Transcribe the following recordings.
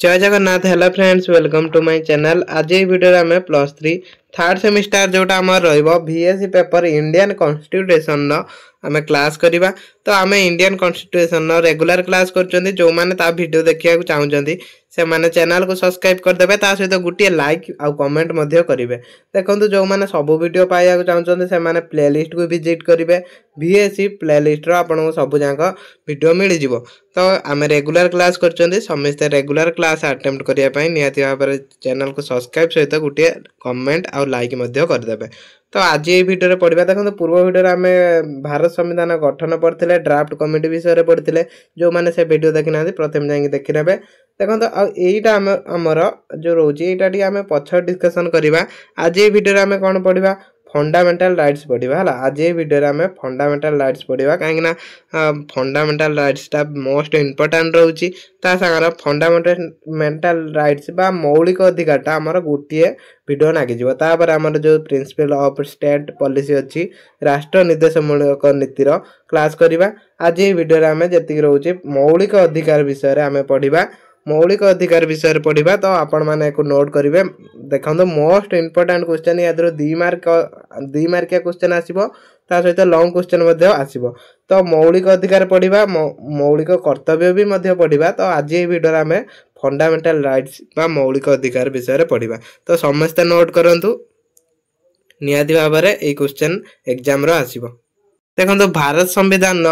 जय Jagannath. Hello friends, welcome to my channel. आज ये वीडियो आम +3 थर्ड सेमिस्टर जोटा आम रीएससी पेपर इंडियन कॉन्स्टिट्यूशन आम क्लास करवा। तो आम इंडियन कॉन्स्टिट्यूशन रेगुलर क्लास कर जो मैंने वीडियो देखा चाहते से माने चैनल को सब्सक्राइब करदे सहित गोटे लाइक आउ कमेंट करेंगे। देखो जो मैंने सब वीडियो पाइबा चाहते से मैंने प्लेलिस्ट को विजिट करेंगे। VSC प्लेलिस्ट आपको सब जाक वीडियो मिल जाव। तो आम रेगुलर क्लास कर समस्ते रेगुलर क्लास अटेम्प्ट करने निहाती भाव में चैनल को सब्सक्राइब सहित गोटे कमेंट आउ लाइक करदे। तो आज ये वीडियो पढ़ा। देखो पूर्व वीडियो आम भारत संविधान गठन पढ़ते ड्राफ्ट कमिटी विषय पढ़ते जो मैंने से वीडियो देखी ना प्रथम जाकि देखी ने। देखो यहीटा आमर जो रोचे यहाँ आम पछ डिस्कसन करवा। आज ये वीडियो आम कौन पढ़ा फंडामेंटल राइट्स पढ़ा है। आज ये वीडियो आम फंडामेंटल राइट्स पढ़ा कहीं फंडामेंटल राइट्सटा मोस्ट इम्पोर्टाट रोचे। सागर फंडामेंटल राइट्स बा मौलिक अधिकारटा आमर गोटे वीडियो लगिज। तापर आमर जो प्रिंसिपल ऑफ स्टेट पॉलिसी अच्छी राष्ट्र निर्देशमूलक नीतिर क्लास करवा। आज ये वीडियो आम जी रोचे मौलिक अधिकार विषय आम पढ़ा। मौलिक अधिकार विषय पढ़ा। तो आपण मैंने नोट करेंगे। देखो मोस्ट इम्पोर्टाट क्वेश्चन या 2 मार्किया क्वेश्चन आसो सहित लंग क्वेश्चन आसो। तो मौलिक अधिकार पढ़ा मौलिक कर्तव्य भी पढ़ा। तो आज ये वीडियो आम फंडामेंटल राइट्स बा मौलिक अधिकार विषय पढ़ा। तो समस्ते नोट करूँ निहाती भाव में ये क्वेश्चन एग्जाम आसो। देखो भारत संविधान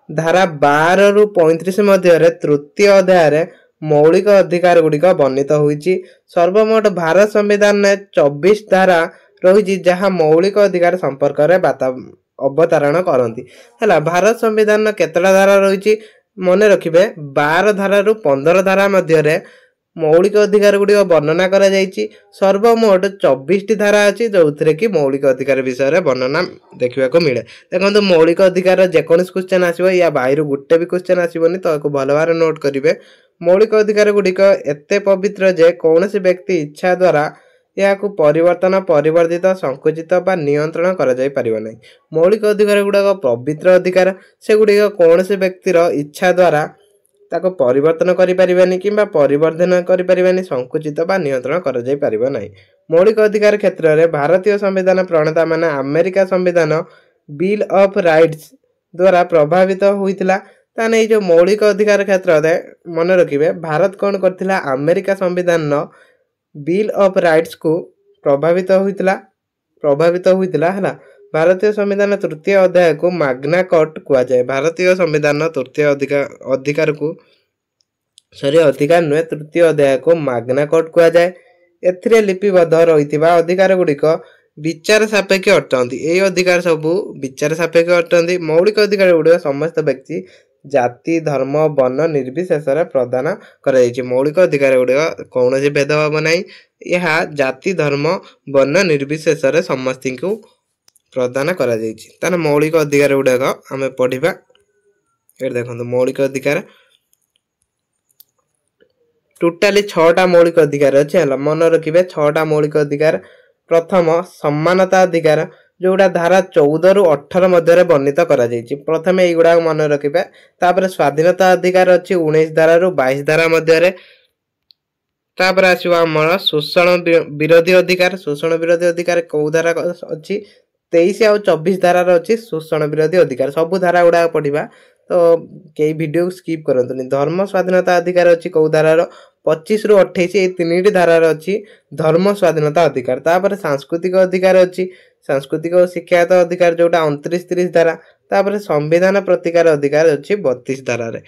धारा 12 रु 35 मध्य तृतीय अध्याय मौलिक अधिकार गुड़िक वर्णित होईची। सर्वमोट भारत संविधान में 24 धारा रही जहाँ मौलिक अधिकार संपर्क में अवतारण करती है। भारत संविधान केतटा धारा रही मन रखिए 12 धारा रु 15 धारा मध्य मौलिक अधिकार गुड़िक वर्णना करा जायछि। सर्वमोट 24 धारा अच्छी जो कि मौलिक अधिकार विषय वर्णना देखा मिले। देखो मौलिक अधिकार जेकोसी क्वेश्चन आसो या बाहर गोटे भी क्वेश्चन आसोनी तो भल भाव नोट करेंगे। मौलिक अधिकार गुड़िक एते पवित्र जे कौन व्यक्ति इच्छा द्वारा यह परिवर्तन परिवर्तित संकुचित बा नियंत्रण करा जाय परिबो नै। मौलिक अधिकार गुड़ाक पवित्र अधिकार से गुड़िक कौन व्यक्तिर इच्छा द्वारा ताको परिवर्तन करि परिबानी किंबा परिवर्धन करि परिबानी संकुचित बा नियंत्रण करा जाय परिबो नै। मौलिक अधिकार क्षेत्र में भारतीय संविधान प्रणेता माने अमेरिका संविधान बिल ऑफ राइट्स द्वारा प्रभावित होइतिला। ताने ये जो मौलिक अधिकार क्षेत्र में मन रखिए भारत कौन करथिला अमेरिका संविधान बिल ऑफ राइट्स को प्रभावित होइतिला है। भारतीय संविधान तृतीय अध्याय को मैग्ना कार्टा कुआ जाए। भारतीय संविधान तृतीय अधिकार को अधिकार नुहे तृतीय अध्याय को मैग्ना कार्टा कुआ जाए। एथिरे लिपिबद्ध रहितिबा अधिकार गुड़िक विचार सापेक्ष अटंती। ये अधिकार सब विचार सापेक्ष अटंती। मौलिक अधिकार गुड़िक समस्त व्यक्ति जाति धर्म वर्ण निर्विशेष प्रदान कर। मौलिक अधिकार गुड़िक कौन भेदभाव ना यह जाति धर्म वर्ण निर्विशेष समस्त को प्रदान कर। मौलिक अधिकार गुड़ाक आम पढ़ा। ये देखो मौलिक अधिकार टोटाली 6टा मौलिक अधिकार अच्छे मन रखिए 6टा मौलिक अधिकार। प्रथम समानता अधिकार जोड़ा धारा 14 रु 18 मध्य वर्णित करा जायछि। प्रथम युड़ा मन रखिए। तापर स्वाधीनता अधिकार अच्छी 19 धारा रु 22 धारा मध्य। तापर आसो आमर शोषण विरोधी अधिकार। शोषण विरोधी अधिकार कौ धारा अच्छी 23 और 24 धारार अच्छी शोषण विरोधी अधिकार। सबू धारा गुड़ा पढ़ा। तो कई वीडियो स्किप करंतुनी। धर्म स्वाधीनता अधिकार अच्छी कौ धारार 25 रु 28 ये 3टी धारार अच्छी धर्म स्वाधीनता अधिकार। तापर सांस्कृतिक अधिकार अच्छी सांस्कृतिक और शिक्षागत अधिकार जोटा 29-30 धारा। तापर संविधान प्रतिकार अधिकार अच्छी 32 धारार।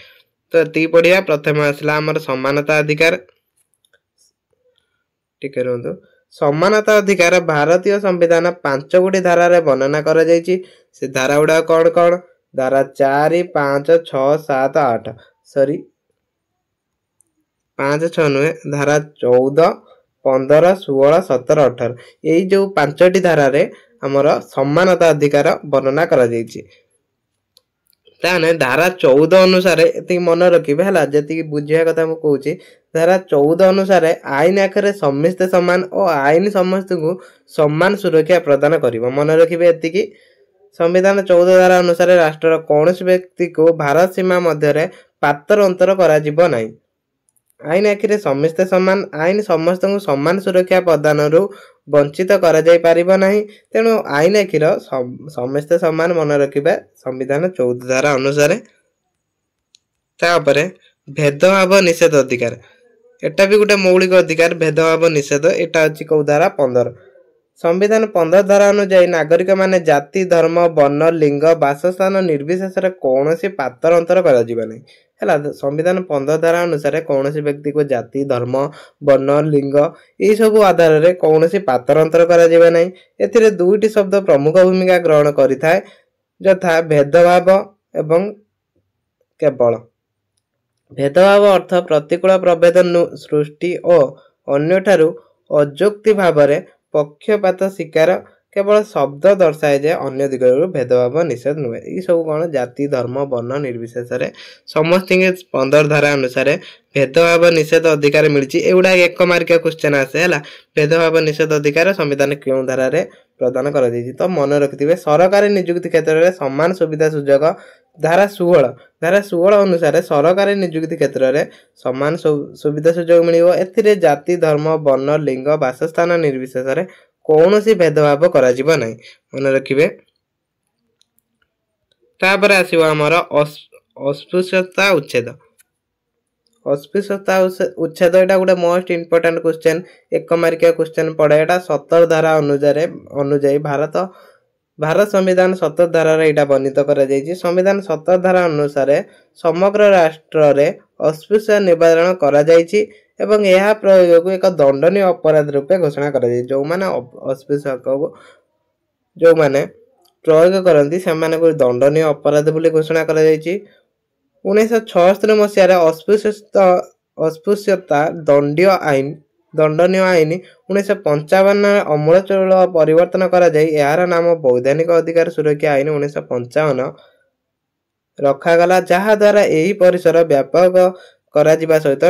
तो ये पढ़िया। प्रथम आसला आमर समानता अधिकार। ठीक है समानता अधिकार भारतीय संविधान 5 गोटी धारा वर्णना करा जायछि। से धारा गुड़ा कौन कौन धारा 4 5 6 7 8 सॉरी 5 6 नुहे धारा 14 15 16 17 18 यही जो 5टी धारा रे हमर समानता अधिकार वर्णना करा जायछि। ताने धारा 14 अनुसार ये मन रखिए है जी बुझा कथा मुझे कहूँ। धारा 14 अनुसार आईन आखिर समस्ते समान और आईन समस्त को समान सुरक्षा प्रदान कर। मन रखिए ये संविधान 14 धारा अनुसार राष्ट्र कौन व्यक्ति को भारत सीमा मध्य पातर अंतर करा आईन आखिरे समस्ते समान आईन समस्त समान सुरक्षा प्रदान वंचित करा जाई परिबो नाही तेणु आईन आखिर समस्ते समान मन रखिबा संविधान 14 धारा अनुसार तापरे भेदभाव निषेध अधिकार एटा भी गोटे मौलिक अधिकार भेदभाव निषेध एटा अछि को धारा 15 संविधान 15 धारा अनुसार नागरिक माने जाति धर्म वर्ण लिंग वासस्थान निर्विशेष कौन सी पातर अंतर करा जीवा नहीं है संविधान 15 धारा अनुसार कौन सी व्यक्ति को जाति धर्म वर्ण लिंग ये सब आधार रे कौन सी पातर अंतर करा जीवा नहीं एथिरे दुईटी शब्द प्रमुख भूमिका ग्रहण करिथाय यथा भेदभाव एवं केवल भेदभाव अर्थ प्रतिकूल प्रभेद सृष्टि और अन्यठारु अजुक्ति भाव पक्षपात शिकार केवल शब्द दर्शाए जाए अन्य दिगरु भेदभाव निषेध नुहे ये सब कौन जाति धर्म वर्ण निर्विशेष समस्त 15 धारा अनुसार भेदभाव निषेध अधिकार मिली एगुड़ा एक मार्किया क्वेश्चन आसे है भेदभाव निषेध अधिकार संविधान क्यों धारा प्रदान कर तो मन रखिथे सरकारी नियुक्ति क्षेत्र में समान सुविधा सुजोग धारा 16 अनुसार सरकारी नियुक्ति क्षेत्र में समान सुविधा सुजोग मिलिबो एथिरे जाति धर्म वर्ण लिंग वासस्थान निर्विशेष कौन सी भेदभाव करा जीव नहीं मन रखिए तापर आसीबो हमर अस्पृश्यता उच्छेद अस्पृश्यता उच्छेद एटा गोटे मोस्ट इंपोर्टेंट क्वेश्चन एक मार्किया क्वेश्चन पड़े एटा 70 धारा अनुजाई भारत संविधान 70 धारा एटा वर्णित करा जायछि संविधान 70 धारा अनुसार समग्र राष्ट्र रे अस्पृश्य निवारण करा जायछि एवं यह प्रयोग को एक दंडनीय अपराध रूपे घोषणा करा जाय जो माने अस्पृश्य को जो माने प्रयोग करती से दंडनीय अपराध बोली घोषणा करा जायछि 1976 मसीह अस्पृश्यता दंडनीय आईन 1955 अमूलचूल परिवर्तन करा जाय यार नाम वैधानिक अधिकार सुरक्षा आईन 1955 रखागला जहा द्वारा यही परिसर व्यापक करा जिबा सहित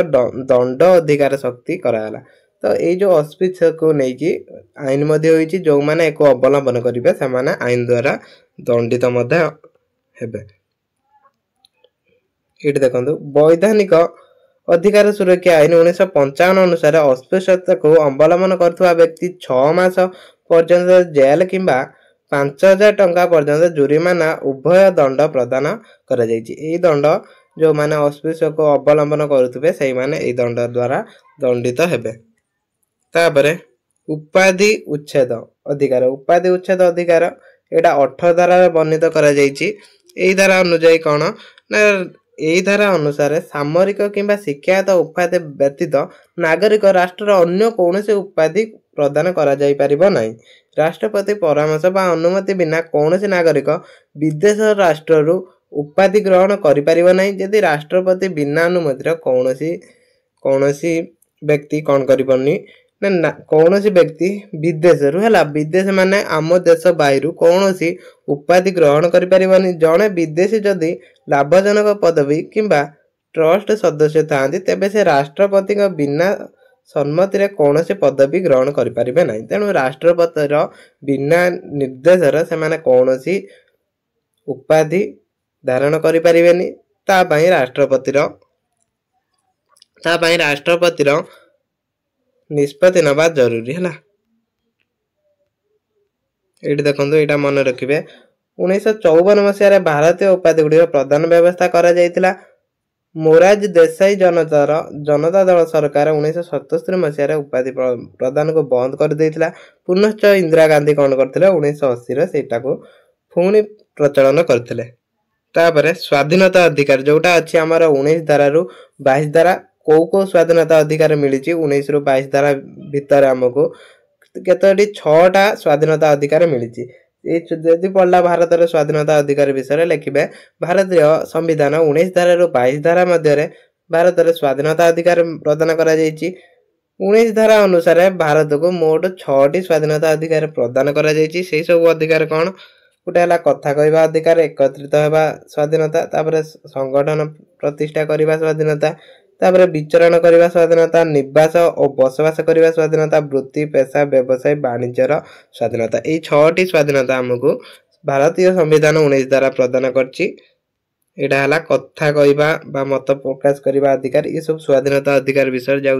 दंड अधिकार शक्ति कराला तो ये जो अस्पृश्य को लेकिन आईन मध्य होइछि जो माने एको अवलंबन करिवे से माने आईन द्वारा दंडित मध्य हेबे एठी देखंतु वैधानिक अधिकार सुरक्षा आईन 1955 अनुसार अस्पृश्यता को अवलंबन करथुवा व्यक्ति 6 मास पर्यंत जेल किंबा 5000 टंका पर्यंत जुरिमाना उभय दंड प्रदान करा जायछि एई दंड जो माने अस्पृश्य को अवलंबन करुथुबे सेही माने एई दंड द्वारा दंडित हेबे तापरे उपाधि उच्छेद अधिकार एटा 18 धारा वर्णित करा जायछि एई धारा अनुसार कोन ना एई धारा अनुसार सामरिक किंबा शिक्षागत उपाधि व्यतीत नागरिक राष्ट्र अन्य कौनसी उपाधि प्रदान करा जाय परिबो नाही राष्ट्रपति परामर्श बा अनुमति बिना कौनसी नागरिक विदेश राष्ट्ररू उपाधि ग्रहण करि परिबो नाही यदि राष्ट्रपति बिना अनुमति कौनसी व्यक्ति कौन करिबोनी ना कौनसी व्यक्ति विदेश रु हला विदेश माने आम देश बाहिर कौनसी उपाधि ग्रहण करि परिबोनी जणे विदेशी जदि लाभजनक पदवी किंबा ट्रस्ट सदस्य थांती तेबे से राष्ट्रपति का बिना सम्मति रे कौनसी पदवी ग्रहण करि परिबे नाही तेणु राष्ट्रपति रो बिना निर्देश रे से माने कौनसी उपाधि धारण करि परिबेनी ता पई राष्ट्रपति रो निष्पत्ति नबा जरूरी है ये देखो यहाँ मन रखिए 1954 मसीह भारतीय उपाधि गुड़ी प्रदान व्यवस्था करा जायतिला मोरारजी देसाई जनता दल सरकार 1977 मसीह उपाधि प्रदान को बंद कर देथिला पुनश्च इंदिरा गांधी कौन करथिले 1980 सेटा को पुणी प्रचलन करथिले तापरे स्वाधीनता अधिकार जोटा अछि हमर 19 धारा रु 22 धारा को स्वाधीनता अधिकार मिली 19 रु 22 धारा भितर हमको केतोटी 6टा स्वाधीनता अधिकार मिली यदि पढ़ला भारत स्वाधीनता अधिकार विषय लिखे भारतीय संविधान 19 धारा रु 22 धारा मध्य भारत स्वाधीनता अधिकार प्रदान करा जायछि 19 धारा अनुसार भारत को मोट 6टी स्वाधीनता अधिकार प्रदान करा जायछि सेही सब अधिकार कौन गोटे है कथा कहवा अधिकार एकत्रित होगा स्वाधीनता तापर संगठन प्रतिष्ठा करने स्वाधीनता तापर विचरण करने स्वाधीनता निवास और बसवास करने स्वाधीनता वृत्ति पेशा व्यवसाय वाणिज्यर स्वाधीनता यही 6टी स्वाधीनता आमको भारतीय संविधान 19 द्वारा प्रदान करछि एटा हला कथा कहबा बा मत प्रकाश करबा अधिकार ये सब स्वाधीनता अधिकार विषय जाउ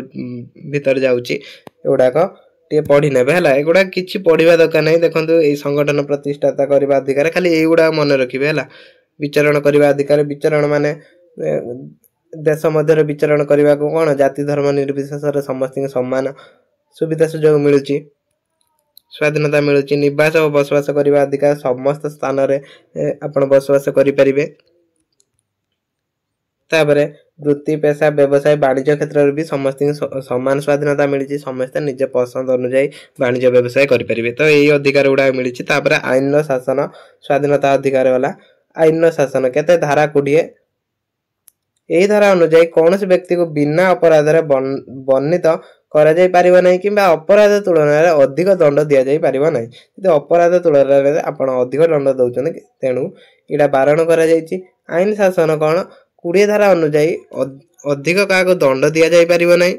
भीतर जाउची एगुडाक टे पढ़ी नेबे हला एगुडा किछि पढ़िबा दरकार नै देखंतु ए संगठन प्रतिष्ठाता करबा अधिकार खाली एगुडा मन रखिबे हला विचरण करबा अधिकार विचरण माने देश मध्य विचरण करबा को कोन जाति धर्म निर्विशेष रे समस्त सम्मान सुविधा सुजोग मिलुची स्वाधीनता मिलुची निवास और बसवास करबा अधिकार समस्त स्थान रे आपण बसवास करि परिबे तापरे वृत्ति पेशा व्यवसाय वाणिज्य क्षेत्र रे भी समस्त समान स्वाधीनता मिली समस्त निज पसंद अनुसार वाणिज्य व्यवसाय करि परिबे तो एई अधिकार उडा मिली तापरे आईन रो शासन स्वाधीनता अधिकार वाला आईन रो शासन केते धारा कोडिए एई धारा अनुसार कोनोसी व्यक्ति को बिना अपराध रे वर्णित करा जाय परिबो नै किबा अपराध तुलना रे अधिक दंड दिया जाय परिबो नै यदि अपराध तुलना रे आपण अधिक दंड दउछन तेनु एडा बारण करा जायछि आईन शासन कोन 20 धारा अनुसार अधिक का दंड दिया जाय परिबो नै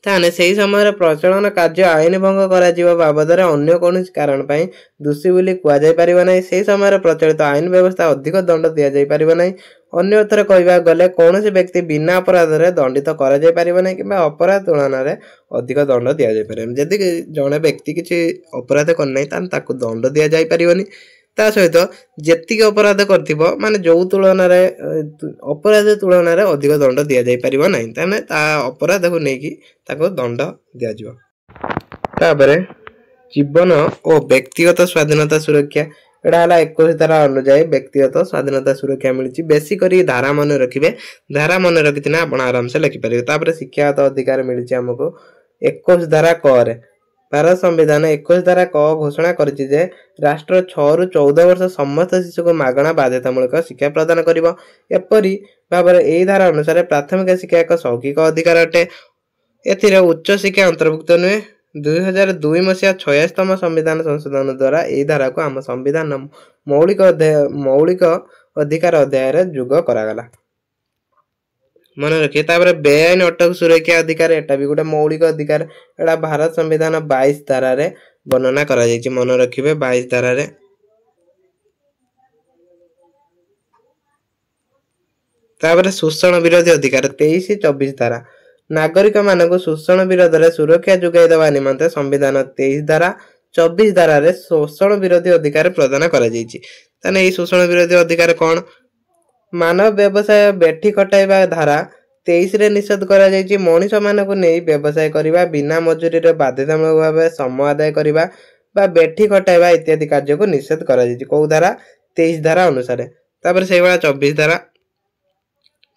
ताने सही समय प्रचलन कार्य आईन भंग करा जीव बाबद रे अन्य कोनोसी कारण पई दोषी बोली कुआ जाय परिबो नै सही समय प्रचलित आईन व्यवस्था अधिक दंड दिया जाय परिबो नै अन्य उतर कहबा गले कोनोसी व्यक्ति बिना अपराध रे दंडित करा जाय परिबो नै किबा अपराध तुलना रे अधिक दंड दिया जाय परिबो जदि जणे व्यक्ति किछि अपराध कर नै तान ताकू दंड दिया जाय परिबोनी ता सहित जेतिक अपराध करथिबो माने जो तुलना रे अपराध तुलना रे अधिक दंड दिया जाय परिबो नै ताने ता अपराध को नै कि ताको दंड दिया जिवो ताबरे जीवन और व्यक्तिगत स्वाधीनता सुरक्षा एडा हला 21 धारा अनुसार व्यक्तिगत स्वाधीनता सुरक्षा मिलची बेसी करी धारा मन रखिबे धारा मन रखितिना आपण आराम से लिखि परिबे ताबरे शिक्षागत अधिकार मिलची हमको 21 धारा क रे भारत संविधान 21 धारा क घोषणा करछि जे राष्ट्र 6 रु 14 वर्ष समस्त शिशु को मागणा बाध्यतामूलक शिक्षा प्रदान करिवो एपरि भाबरे एई धारा अनुसार प्राथमिक शिक्षा एक सौकिक अधिकार अटे एथिरे उच्च शिक्षा अंतर्भुक्त नुहे 2002 मसिया 86तम संविधान संशोधन द्वारा एई धारा को हम संविधान मौलिक अधिकार अध्याय रे जुग करागला मन रखिए तापर बेआईन अटक सुरक्षा अधिकार एटा भी गोटे मौलिक अधिकार एटा भारत संविधान 22 धारा रे वर्णना करा जायछि मन रखिबे 22 धारा रे तापर शोषण विरोधी अधिकार 23 24 धारा नागरिक मानक शोषण विरोध रे सुरक्षा जुगाई देवा निमंते संविधान 23 धारा 24 धारा रे शोषण विरोधी अधिकार प्रदान करा जायछि तने एई शोषण विरोधी अधिकार कोन मानव व्यवसाय बेठी कटाइबा धारा 23 रे निषेध करा जायछि मनुष्य मानक नै व्यवसाय करिबा बिना मजूरी रे बाध्यतामूलक भाबे सम आदाय करिबा बा बेठी कटाइबा इत्यादि कार्य को निषेध करा जायछि को धारा 23 धारा अनुसार तापर सेई वाला 24 धारा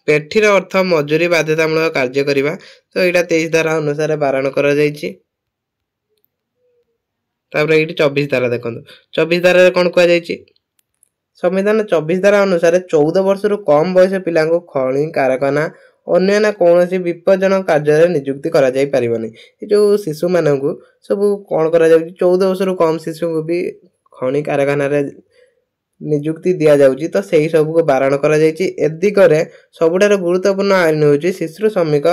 बेठी रे अर्थ मजूरी बाध्यतामूलक कार्य करिबा तो एटा 23 धारा अनुसार बारण करा जायछि तापर एटी 24 धारा देखंतु 24 धारा रे कोन कुआ जायछि संविधान 24 धारा अनुसार 14 वर्ष रु कम बयस पिला को खणी कारखाना अन्य ना कोनोसी विपज्जनक कार्य रे नियुक्ति करा जाय परिबनी जो शिशु मानकु सब कोन करा जाय 14 वर्ष रु कम शिशु को भी खणी कारखाना रे नियुक्ति दिया जाउची तो सेही सब को बारण करा जायची एदि करे सबुडार गुरुत्वपूर्ण आईन होची शिशु श्रमिक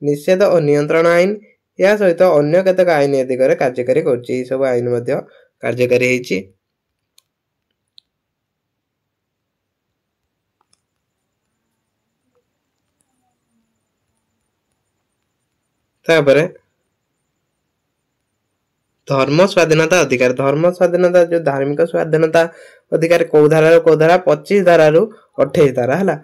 निषेध और नियंत्रण आईन या सहित अन्य केतक आईन एदि करे कार्यकारी करची ए सब आईन मध्ये कार्यकारी हेची तापरे धर्म स्वाधीनता अधिकार जो धार्मिक स्वाधीनता अधिकार को धारा 25 धारा रु 28 धारा हला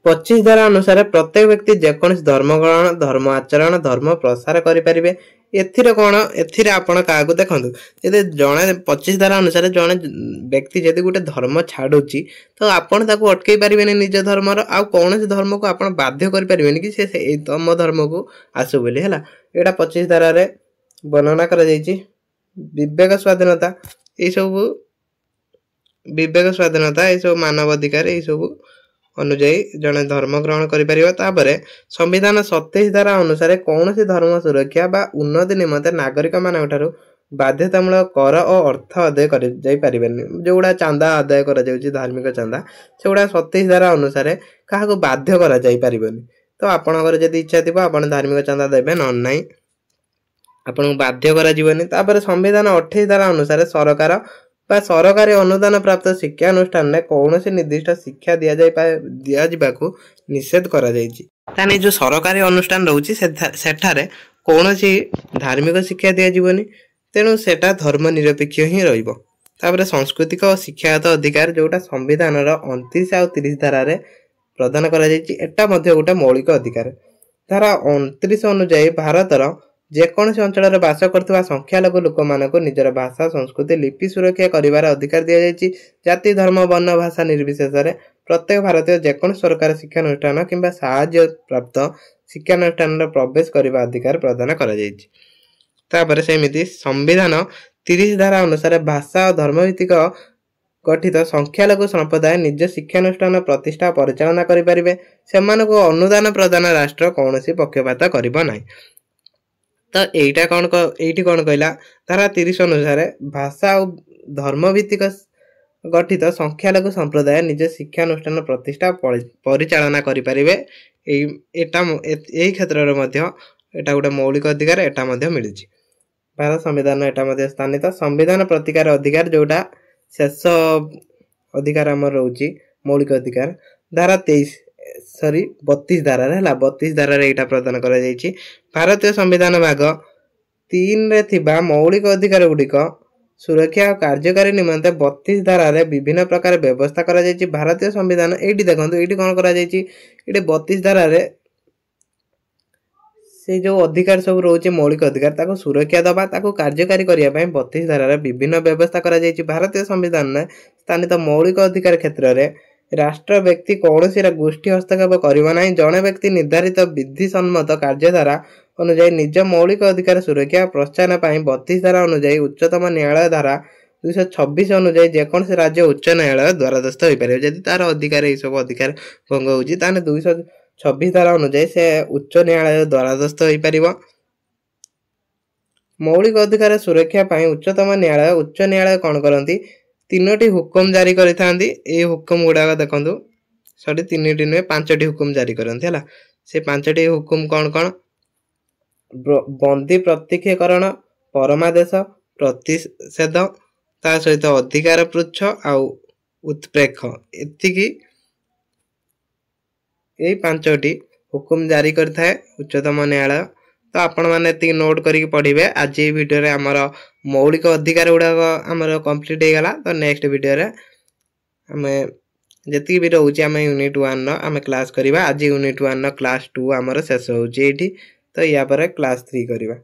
25 धारा अनुसार प्रत्येक व्यक्ति जेकोन धर्म ग्रहण धर्म आचरण धर्म प्रसार करि परिबे एथिरे कोन एथिरे आपण कागु देखंतु यदि जणे 25 धारा अनुसार जणे व्यक्ति यदि गुटे धर्म छाडुची तो आपण ताको अटकै परिबेनी निज धर्म रो आ कोनोसी धर्म को आपण बाध्य करि परिबेनी कि से ए तम धर्म को आसु बोली हला एटा 25 धारा रे वर्णना करा जायछि विवेक स्वाधीनता ए सब विवेक स्वाधीनता ए सब मानव अधिकार ए सब अनुसार जने धर्म ग्रहण करि परिबा तापरे संविधान 27 धारा अनुसार कोनोसी धर्म सुरक्षा बा उन्नति निमंते नागरिक मानक ठारू बाध्यतामूलक कर और अर्थ आदाय करि जाय परिबेनी जोडा चांदा आदाय करा जाउछि धार्मिक चांदा सेउडा 27 धारा अनुसार काहा को बाध्य करा जाय परिबेनी तो आपनकर जदि इच्छा थिबो आपन धार्मिक चांदा देबे न नै आपन बाध्य करा जीवनी तापर संविधान 28 धारा अनुसार सरकार बा सरकारी अनुदान प्राप्त शिक्षानुष्ठान में कौन से निर्दिष्ट शिक्षा दिजाको निषेध करा ताने जो सरकारी अनुष्ठान रोचे सेठारे कौन सी धार्मिक शिक्षा दिजानी तेणु सेटा धर्मनिरपेक्ष ही रही। सांस्कृतिक और शिक्षागत अधिकार जोटा संविधान 29 और 30 धारा प्रदान करा गोटे मौलिक अधिकार। धारा 29 अनुजाई भारतर जेकोसी अंचल बास कर संख्यालघु लोक मानक निजर भाषा संस्कृति लिपि सुरक्षा कर अधिकार दि जाएगी। जाति धर्म वर्ण भाषा निर्विशेष प्रत्येक भारतीय जेकोसी सरकार शिक्षानुष्ठान किंबा साहाय्य प्राप्त शिक्षानुष्ठान प्रवेश करने अधिकार प्रदान कर सेमिति संविधान 30 धारा अनुसार भाषा और धर्मभित्तिक गठित संख्यालघु संप्रदाय निज शिक्षानुष्ठान प्रतिष्ठा परिचालना करें से अनुदान प्रदान राष्ट्र कौन पक्षपात करना। तो यहीटा कौन कहला धारा 30 अनुसार भाषा और धर्मभित्तिक गठित संख्यालघु संप्रदाय निज शिक्षानुष्ठान प्रतिष्ठा परिचालना करें। यही क्षेत्र में गोटे मौलिक अधिकार एटा मिली भारत संविधान एटा स्थानित संविधान प्रतिकार अधिकार जोटा शेष अधिकार आम रोचे मौलिक अधिकार धारा 32 धारा 32 धारा यहाँ प्रदान कर भारतीय संविधान भाग 3 रे थिबा मौलिक अधिकार गुड़िक सुरक्षा और कार्यकारी निमंते 32 धारा विभिन्न प्रकार व्यवस्था करा जायछि। भारतीय संविधान ये देखो ये कौन करा जायछि 32 धारा से जो अधिकार सब रोचे मौलिक अधिकार ताको सुरक्षा दबा ताको कार्यकारी करिया पय 32 धारा विभिन्न व्यवस्था करा जायछि। भारतीय संविधान में स्थानित मौलिक अधिकार क्षेत्र में राष्ट्र व्यक्ति कौन सी गोष्ठी हस्तक्षेप करिबा नाही। जड़े व्यक्ति निर्धारित विधिसम्मत कार्यधारा अनुजाई निज मौलिक अधिकार सुरक्षा प्रोत्साहन पाई 32 धारा अनुजाई उच्चतम न्यायालय धारा 226 अनुजाई जेकोसी राज्य उच्च न्यायालय द्वारस्थ हो पारे। जदि तार अधिकार ये सब अधिकार भंग होची ताने 226 धारा अनुजाई से उच्च न्यायालय द्वारस्थ हो पारे। मौलिक अधिकार सुरक्षा पाई उच्चतम न्यायालय उच्च न्यायालय कौन करती 3टी हुकुम जारी करथांती। ए हुकुम गुड़ाक देखो सॉरी 3टी नुहे 5टी हुकुम जारी करती है। से 5टी हुकुम कौन कौन बंदी प्रत्यक्षीकरण परमादेश प्रतिषेध ता सहित अधिकार पृच्छ आउ उत्प्रेक्ष एतिकी यही 5टी हुकुम जारी करता है उच्चतम न्यायालय। तो आपण मैंने नोट करके पढ़े। आज ये वीडियो रे आमर मौलिक अधिकार गुड़ाक आमर कंप्लीट हो गला। तो नेक्स्ट वीडियो रे आम जी भी रोचे आम यूनिट 1 आम क्लास करवा। आज यूनिट 1 क्लास 2 आमर शेष होची। तो या पर क्लास 3 करवा।